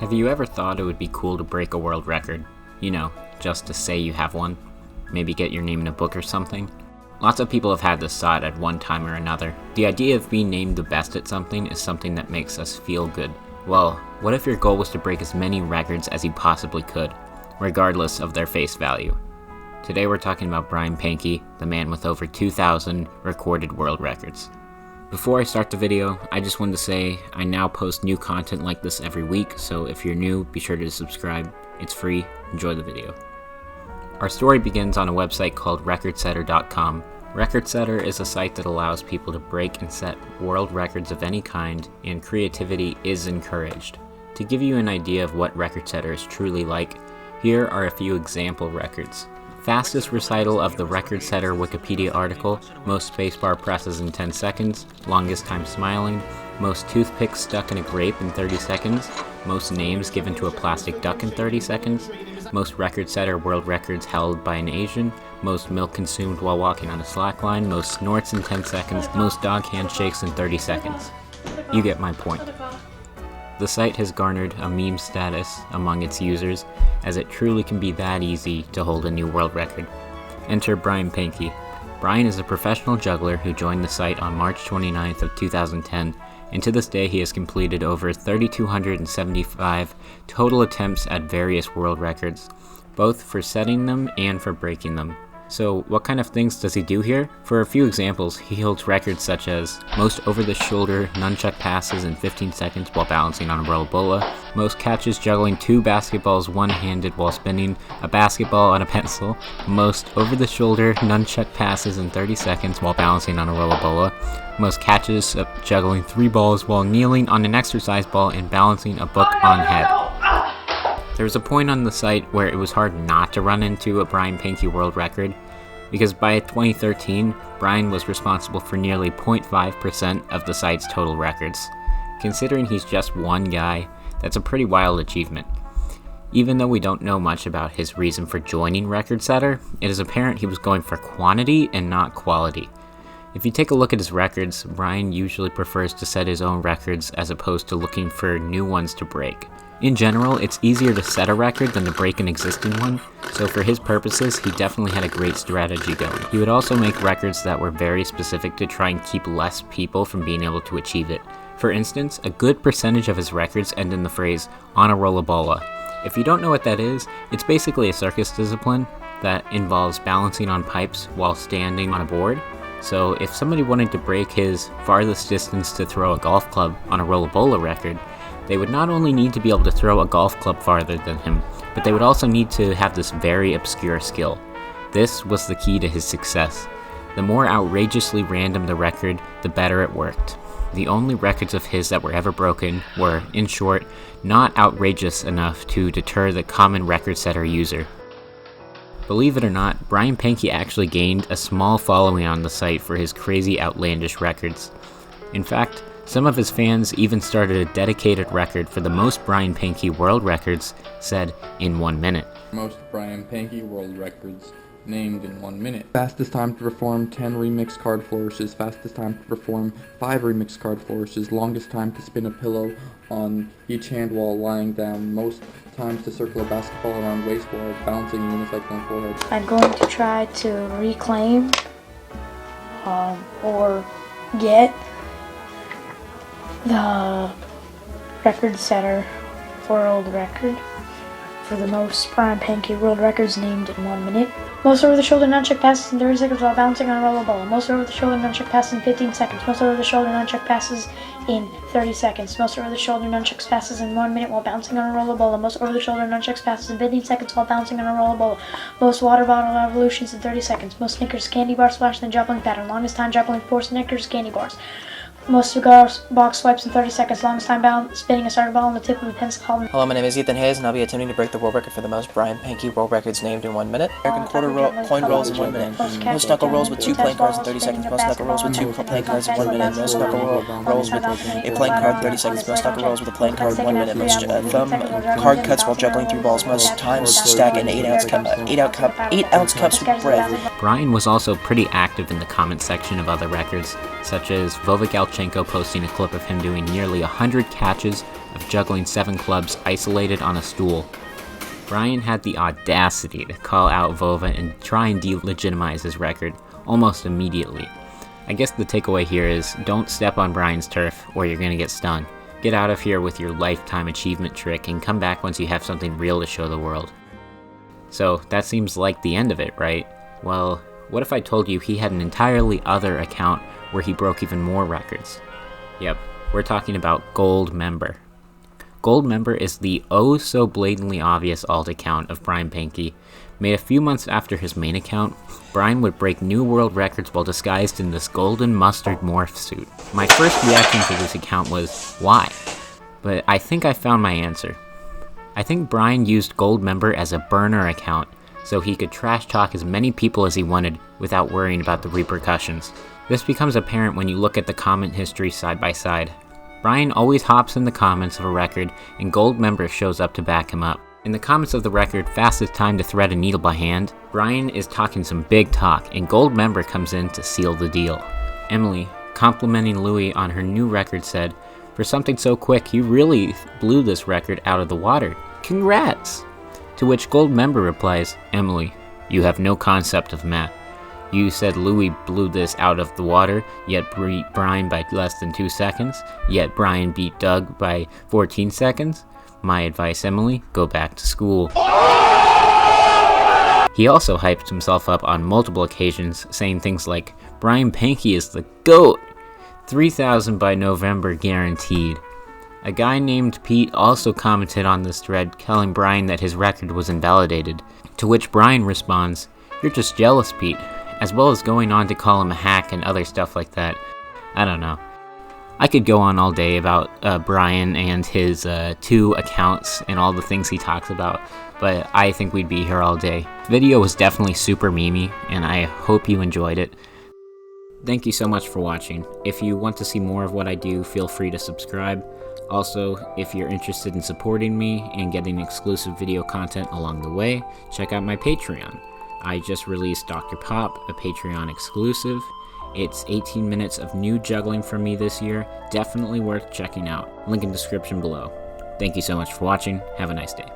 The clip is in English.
Have you ever thought it would be cool to break a world record? You know, just to say you have one. Maybe get your name in a book or something? Lots of people have had this thought at one time or another. The idea of being named the best at something is something that makes us feel good. Well, what if your goal was to break as many records as you possibly could, regardless of their face value? Today we're talking about Brian Panky, the man with over 2,000 recorded world records. Before I start the video, I just wanted to say I now post new content like this every week, so if you're new, be sure to subscribe. It's free. Enjoy the video. Our story begins on a website called recordsetter.com. Recordsetter is a site that allows people to break and set world records of any kind, and creativity is encouraged. To give you an idea of what Recordsetter is truly like, here are a few example records. Fastest recital of the Recordsetter Wikipedia article, most spacebar presses in 10 seconds, longest time smiling, most toothpicks stuck in a grape in 30 seconds, most names given to a plastic duck in 30 seconds, most Recordsetter world records held by an Asian, most milk consumed while walking on a slackline, most snorts in 10 seconds, most dog handshakes in 30 seconds. You get my point. The site has garnered a meme status among its users, as it truly can be that easy to hold a new world record. Enter Brian Panky. Brian is a professional juggler who joined the site on March 29th of 2010, and to this day he has completed over 3,275 total attempts at various world records, both for setting them and for breaking them. So what kind of things does he do here? For a few examples, he holds records such as most over-the-shoulder nunchuck passes in 15 seconds while balancing on a roll bola, most catches juggling 2 basketballs one-handed while spinning a basketball on a pencil, most over-the-shoulder nunchuck passes in 30 seconds while balancing on a roll bola, most catches juggling 3 balls while kneeling on an exercise ball and balancing a book on head. There was a point on the site where it was hard not to run into a Brian Panky world record, because by 2013, Brian was responsible for nearly 0.5% of the site's total records. Considering he's just one guy, that's a pretty wild achievement. Even though we don't know much about his reason for joining Recordsetter, it is apparent he was going for quantity and not quality. If you take a look at his records, Brian usually prefers to set his own records as opposed to looking for new ones to break. In general, it's easier to set a record than to break an existing one, so for his purposes, he definitely had a great strategy going. He would also make records that were very specific to try and keep less people from being able to achieve it. For instance, a good percentage of his records end in the phrase, on a rollabola. If you don't know what that is, it's basically a circus discipline that involves balancing on pipes while standing on a board. So if somebody wanted to break his farthest distance to throw a golf club on a rollabola record, they would not only need to be able to throw a golf club farther than him, but they would also need to have this very obscure skill. This was the key to his success. The more outrageously random the record, the better it worked. The only records of his that were ever broken were, in short, not outrageous enough to deter the common record setter user. Believe it or not, Brian Panky actually gained a small following on the site for his crazy outlandish records. In fact, some of his fans even started a dedicated record for the most Brian Panky world records said in 1 minute. Most Brian Panky world records named in 1 minute. Fastest time to perform 10 remix card flourishes, fastest time to perform 5 remix card flourishes, longest time to spin a pillow on each hand while lying down, most times to circle a basketball around waist while bouncing a unicycle on forehead. I'm going to try to reclaim or get the record setter world record for the most Brian Panky world records named in 1 minute. Most over-the-shoulder nunchuck passes in 30 seconds while bouncing on a rollerball. Most over-the-shoulder nunchuck passes in 15 seconds. Most over-the-shoulder nunchuck passes in 30 seconds. Most over-the-shoulder nunchucks passes in 1 minute while bouncing on a rollerball. Most over-the-shoulder nunchucks passes in 15 seconds while bouncing on a rollerball. Most water bottle evolutions in 30 seconds. Most Snickers candy bars splash in the juggling pattern. Longest time juggling 4 Snickers candy bars. Most cigar box swipes in 30 seconds. Longest time spinning a soccer ball on the tip of a pencil. Hello, my name is Ethan Hayes, and I'll be attempting to break the world record for the most Brian Panky world records named in 1 minute. American coin rolls in 1 minute. Most knuckle rolls with 2 playing cards in 30 seconds. Most knuckle rolls with 2 playing cards in 1 minute. Most knuckle rolls with a playing card 30 seconds. Most knuckle rolls with a playing card 1 minute. Most thumb card cuts while juggling 3 balls. Most times stack an 8-ounce cups with bread. Brian was also pretty active in the comment section of other records, such as Vovik Lomachenko posting a clip of him doing nearly 100 catches of juggling 7 clubs isolated on a stool. Bryan had the audacity to call out Vova and try and delegitimize his record almost immediately. I guess the takeaway here is don't step on Bryan's turf or you're gonna get stung. Get out of here with your lifetime achievement trick and come back once you have something real to show the world. So that seems like the end of it, right? Well, what if I told you he had an entirely other account where he broke even more records? Yep, we're talking about Gold Member. Gold Member is the oh-so-blatantly obvious alt account of Bryan Panky. Made a few months after his main account, Bryan would break new world records while disguised in this golden mustard morph suit. My first reaction to this account was, why? But I think I found my answer. I think Bryan used Gold Member as a burner account, so he could trash talk as many people as he wanted without worrying about the repercussions. This becomes apparent when you look at the comment history side by side. Bryan always hops in the comments of a record, and Gold Member shows up to back him up. In the comments of the record, Fastest Time to Thread a Needle by Hand, Bryan is talking some big talk, and Gold Member comes in to seal the deal. Emily, complimenting Louis on her new record, said, "For something so quick, you really blew this record out of the water. Congrats!" To which Gold Member replies, "Emily, you have no concept of math. You said Louis blew this out of the water, yet beat Bryan by less than 2 seconds, yet Bryan beat Doug by 14 seconds? My advice, Emily, go back to school." He also hyped himself up on multiple occasions, saying things like, "Bryan Panky is the GOAT! 3,000 by November guaranteed." A guy named Pete also commented on this thread, telling Bryan that his record was invalidated, to which Bryan responds, "You're just jealous, Pete," as well as going on to call him a hack and other stuff like that. I don't know. I could go on all day about Bryan and his 2 accounts and all the things he talks about, but I think we'd be here all day. The video was definitely super memey, and I hope you enjoyed it. Thank you so much for watching. If you want to see more of what I do, feel free to subscribe. Also, if you're interested in supporting me and getting exclusive video content along the way, check out my Patreon. I just released Dr. Pop, a Patreon exclusive. It's 18 minutes of new juggling from me this year. Definitely worth checking out. Link in description below. Thank you so much for watching. Have a nice day.